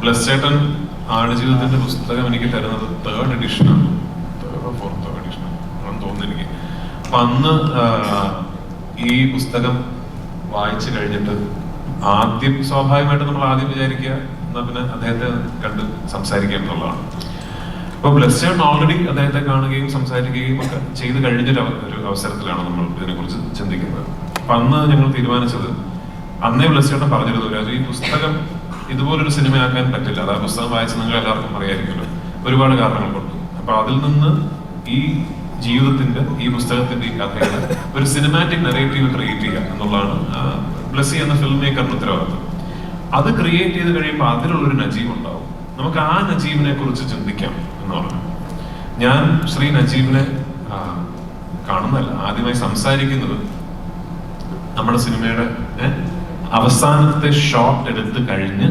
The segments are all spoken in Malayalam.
ബ്ലസ് ചേട്ടൻ ആടുജീവിതത്തിന്റെ പുസ്തകം എനിക്ക് തരുന്നത് 3rd എഡിഷനാണ്, 4th എഡിഷനാണ് ആണെന്ന് തോന്നുന്നു എനിക്ക്. അപ്പൊ അന്ന് ഈ പുസ്തകം വായിച്ചു കഴിഞ്ഞിട്ട് ആദ്യം സ്വാഭാവികമായിട്ട് നമ്മൾ ആദ്യം വിചാരിക്കുക എന്നാ പിന്നെ അദ്ദേഹത്തെ കണ്ട് സംസാരിക്കുക എന്നുള്ളതാണ്. അപ്പൊ ബ്ലസ് ചേട്ടൻ ഓൾറെഡി അദ്ദേഹത്തെ കാണുകയും സംസാരിക്കുകയും ഒക്കെ ചെയ്ത് കഴിഞ്ഞൊരു അവസരത്തിലാണ് നമ്മൾ ഇതിനെക്കുറിച്ച് ചിന്തിക്കുന്നത്. അപ്പൊ അന്ന് ഞങ്ങൾ തീരുമാനിച്ചത്, അന്നേ ബ്ലസ് ചേട്ടൻ പറഞ്ഞിരുന്നു, രാജു ഈ പുസ്തകം ഇതുപോലൊരു സിനിമയാക്കാൻ പറ്റില്ല. അത് ആ പുസ്തകം വായിച്ച് നിങ്ങൾ എല്ലാവർക്കും അറിയായിരിക്കുമല്ലോ, ഒരുപാട് കാരണങ്ങൾ കൊണ്ട്. അപ്പൊ അതിൽ നിന്ന് ഈ ജീവിതത്തിന്റെ, ഈ പുസ്തകത്തിന്റെ, ഈ കഥയുടെ ഒരു സിനിമാറ്റിക് നെറേറ്റീവ് ക്രിയേറ്റ് ചെയ്യുക എന്നുള്ളതാണ് ബ്ലസ്സി എന്ന ഫിലിം മേക്കറിന്റെ ഉത്തരവാദിത്വം. അത് ക്രിയേറ്റ് ചെയ്ത് കഴിയുമ്പോൾ അതിലുള്ളൊരു നജീബ് ഉണ്ടാവും. നമുക്ക് ആ നജീബിനെ കുറിച്ച് ചിന്തിക്കാം എന്ന് പറഞ്ഞു. ഞാൻ ശ്രീ നജീബിനെ കാണുന്നതല്ല, ആദ്യമായി സംസാരിക്കുന്നത് നമ്മുടെ സിനിമയുടെ അവസാനത്തെ ഷോട്ട് എടുത്ത് കഴിഞ്ഞ്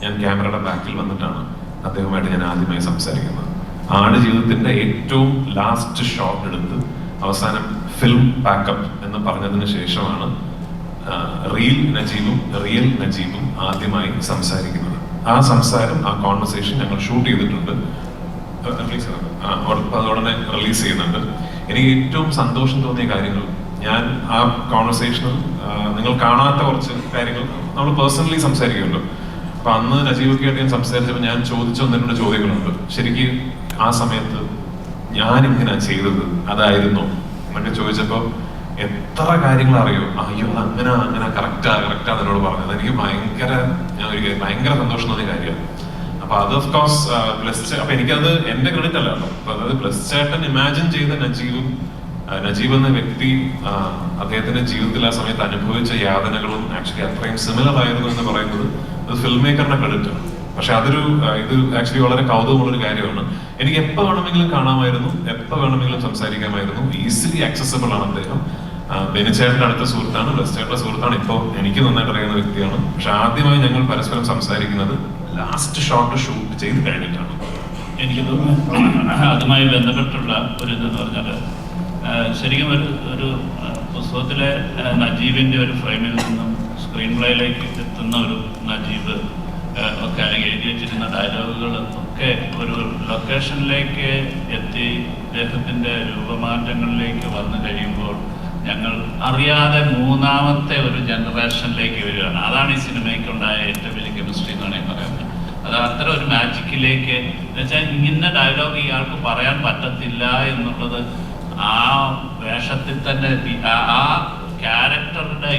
ഞാൻ ക്യാമറയുടെ ബാക്കിൽ വന്നിട്ടാണ് അദ്ദേഹവുമായിട്ട് ഞാൻ ആദ്യമായി സംസാരിക്കുന്നത്. ആടുജീവിതത്തിന്റെ ഏറ്റവും ലാസ്റ്റ് ഷോട്ട് എടുത്ത് അവസാനം ഫിലിം പാക്കപ്പ് എന്ന് പറഞ്ഞതിന് ശേഷമാണ് റിയൽ നജീബും ആദ്യമായി സംസാരിക്കുന്നത്. ആ സംസാരം, ആ കോൺവെർസേഷൻ ഞങ്ങൾ ഷൂട്ട് ചെയ്തിട്ടുണ്ട്, അതോടനെ റിലീസ് ചെയ്യുന്നുണ്ട്. എനിക്ക് ഏറ്റവും സന്തോഷം തോന്നിയ കാര്യങ്ങൾ, ഞാൻ ആ കോൺവെർസേഷനിൽ നിങ്ങൾ കാണാത്ത കുറച്ച് കാര്യങ്ങൾ നമ്മൾ പേഴ്സണലി സംസാരിക്കുമല്ലോ. അപ്പൊ അന്ന് നജീബൊക്കെ ആയിട്ട് ഞാൻ സംസാരിച്ചപ്പോൾ ഞാൻ ചോദിച്ച 1-2 ചോദ്യങ്ങളുണ്ട്. ശരിക്കും ആ സമയത്ത് ഞാൻ ഇങ്ങനെ ചെയ്തത് അതായിരുന്നു എന്നൊക്കെ ചോദിച്ചപ്പോ എത്ര കാര്യങ്ങൾ അറിയോ, അയ്യോ അങ്ങനെ കറക്റ്റാ എന്നോട് പറഞ്ഞത്. എനിക്ക് ഭയങ്കര സന്തോഷം തോന്നിയ കാര്യമാണ്. അപ്പൊ അത് ഓഫ് കോഴ്സ് അപ്പൊ എനിക്കത് എന്റെ ക്രെഡിറ്റ് അല്ല കേട്ടോ. അപ്പൊ അതായത് ബ്ലസ് ചേട്ടൻ ഇമാജിൻ ചെയ്ത നജീബ് എന്ന വ്യക്തി അദ്ദേഹത്തിന്റെ ജീവിതത്തിൽ ആ സമയത്ത് അനുഭവിച്ച യാതനകളും ആക്ച്വലി അത്രയും സിമിലർ ആയിരുന്നു എന്ന് പറയുന്നത് അത് ഫിലിം മേക്കറിന്റെ ക്രെഡിറ്റ് ആണ്. പക്ഷെ ഇത് ആക്ച്വലി വളരെ കൗതുകമുള്ളൊരു കാര്യമാണ്. എനിക്ക് എപ്പോൾ വേണമെങ്കിലും കാണാമായിരുന്നു, എപ്പോൾ വേണമെങ്കിലും സംസാരിക്കാമായിരുന്നു. ഈസിലി ആക്സസിബിൾ ആണ് അദ്ദേഹം. ബെനിച്ചേട്ടന്റെ അടുത്ത സുഹൃത്താണ്, ബ്ലസ് ചേട്ടന്റെ സുഹൃത്താണ്, ഇപ്പോൾ എനിക്ക് നന്നായിട്ട് അറിയുന്ന വ്യക്തിയാണ്. പക്ഷെ ആദ്യമായി ഞങ്ങൾ പരസ്പരം സംസാരിക്കുന്നത് ലാസ്റ്റ് ഷോട്ട് ഷൂട്ട് ചെയ്ത് കഴിഞ്ഞിട്ടാണ്. എനിക്ക് തോന്നുന്നു അതുമായി ബന്ധപ്പെട്ടുള്ള ഒരു ഇതെന്ന് പറഞ്ഞാൽ, ശരിക്കും ഒരു പുസ്തകത്തിലെ നജീബിന്റെ ഒരു ഫ്രെയിമിൽ നിന്നും സ്ക്രീൻ പ്ലേയിലേക്ക് എത്തുന്ന ഒരു നജീബ് ഒക്കെ എഴുതി വെച്ചിരുന്ന ഡയലോഗുകൾ ഒക്കെ ഒരു ലൊക്കേഷനിലേക്ക് എത്തി അദ്ദേഹത്തിന്റെ രൂപമാറ്റങ്ങളിലേക്ക് വന്നു കഴിയുമ്പോൾ ഞങ്ങൾ അറിയാതെ 3ാമത്തെ ഒരു ജനറേഷനിലേക്ക് വരികയാണ്. അതാണ് ഈ സിനിമയ്ക്കുണ്ടായ ഏറ്റവും വലിയ കെമിസ്ട്രി എന്ന് വേണമെങ്കിൽ പറയുന്നത്. അത് അത്തരം ഒരു മാജിക്കിലേക്ക്, എന്നുവെച്ചാൽ ഇങ്ങനെ ഡയലോഗ് ഇയാൾക്ക് പറയാൻ പറ്റത്തില്ല എന്നുള്ളത് ആ വേഷത്തിൽ തന്നെ, ആ ക്യാരക്ടറുടെ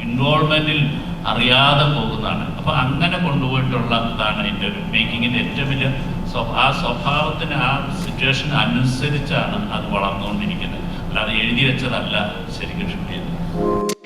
ഇൻവോൾവ്മെന്റിൽ അറിയാതെ പോകുന്നതാണ്. അപ്പൊ അങ്ങനെ കൊണ്ടുപോയിട്ടുള്ള ഇതാണ് അതിൻ്റെ ഒരു മേക്കിങ്ങിന്റെ ഏറ്റവും വലിയ ആ സ്വഭാവത്തിന്, ആ സിറ്റുവേഷൻ അനുസരിച്ചാണ് അത് വളർന്നുകൊണ്ടിരിക്കുന്നത്. അല്ലാതെ എഴുതി വെച്ചതല്ല ശരിക്കും ഷൂട്ട് ചെയ്തത്.